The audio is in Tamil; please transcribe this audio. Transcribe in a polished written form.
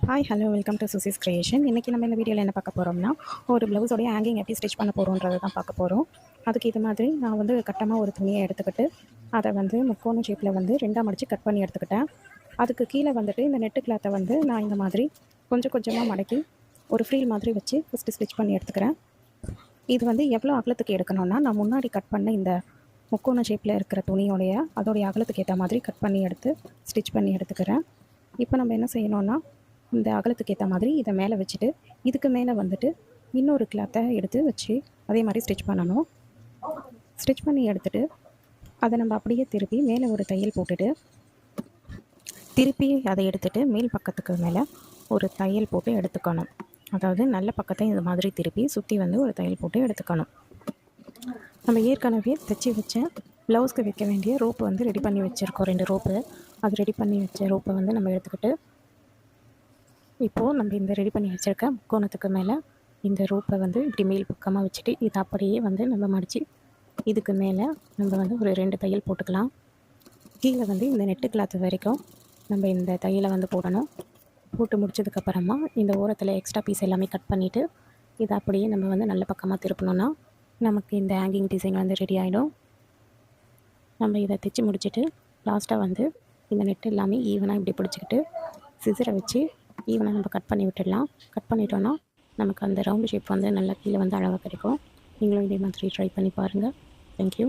Hi hello welcome to Suchi's creation. இன்றைக்கி நம்ம இந்த வீடியோவில் என்ன பார்க்க போகிறோம்னா, ஒரு ப்ளவுஸோடைய ஹேங்கிங் எப்படி ஸ்டிச் பண்ண போகிறோன்றதை தான் பார்க்க போகிறோம். அதுக்கு இது மாதிரி நான் வந்து கட்டமாக ஒரு துணியை எடுத்துக்கிட்டு அதை வந்து முக்கோண ஷேப்பில் வந்து ரெண்டாக மடித்து கட் பண்ணி எடுத்துக்கிட்டேன். அதுக்கு கீழே வந்துட்டு இந்த நெட்டு கிளாத்தை வந்து நான் இந்த மாதிரி கொஞ்சம் கொஞ்சமாக மடக்கி ஒரு ஃப்ரீல் மாதிரி வச்சு ஃபஸ்ட்டு ஸ்டிச் பண்ணி எடுத்துக்கிறேன். இது வந்து எவ்வளோ அகலத்துக்கு எடுக்கணும்னா, நான் முன்னாடி கட் பண்ண இந்த முக்கோண ஷேப்பில் இருக்கிற அதோடைய அகலத்துக்கு ஏற்ற மாதிரி கட் பண்ணி எடுத்து ஸ்டிச் பண்ணி எடுத்துக்கிறேன். இப்போ நம்ம என்ன செய்யணும்னா, இந்த அகலத்துக்கு ஏற்ற மாதிரி இதை மேலே வச்சுட்டு இதுக்கு மேலே வந்துட்டு இன்னொரு கிளாத்தை எடுத்து வச்சு அதே மாதிரி ஸ்டிச் பண்ணணும். ஸ்டிச் பண்ணி எடுத்துகிட்டு அதை நம்ம அப்படியே திருப்பி மேலே ஒரு தையல் போட்டுட்டு திருப்பி அதை எடுத்துகிட்டு மேல் பக்கத்துக்கு மேலே ஒரு தையல் போட்டு எடுத்துக்கணும். அதாவது நல்ல பக்கத்தை இந்த மாதிரி திருப்பி சுற்றி வந்து ஒரு தையல் போட்டு எடுத்துக்கணும். நம்ம ஏற்கனவே தைச்சி வச்ச ப்ளவுஸ்க்கு வைக்க வேண்டிய ரோப்பு வந்து ரெடி பண்ணி வச்சுருக்கோம். 2 ரோப்பு. அது ரெடி பண்ணி வச்ச ரோப்பை வந்து நம்ம எடுத்துக்கிட்டு இப்போது நம்ம இந்த ரெடி பண்ணி வச்சுருக்க முக்கோணத்துக்கு மேலே இந்த ரோப்பை வந்து இப்படி மேல் பக்கமாக வச்சுட்டு இதை அப்படியே வந்து நம்ம மடித்து இதுக்கு மேலே நம்ம வந்து ஒரு 2 தையல் போட்டுக்கலாம். கீழே வந்து இந்த நெட்டு கிளாத்து வரைக்கும் நம்ம இந்த தையலை வந்து போடணும். போட்டு முடிச்சதுக்கப்புறமா இந்த ஓரத்தில் எக்ஸ்ட்ரா பீஸ் எல்லாமே கட் பண்ணிவிட்டு இதை அப்படியே நம்ம வந்து நல்ல பக்கமாக திருப்பினோன்னா நமக்கு இந்த ஹேங்கிங் டிசைன் வந்து ரெடி ஆகிடும். நம்ம இதை தைச்சி முடிச்சுட்டு லாஸ்ட்டாக வந்து இந்த நெட்டு எல்லாமே ஈவனாக இப்படி பிடிச்சிக்கிட்டு சிசரை வச்சு ஈவனாக நம்ம கட் பண்ணி விட்டுடலாம். கட் பண்ணிட்டோன்னா நமக்கு அந்த ரவுண்டு ஷேப் வந்து நல்லா கீழே வந்து அழகாக கிடைக்கும். நீங்களும் இதே மாதிரி ட்ரை பண்ணி பாருங்கள். தேங்க்யூ.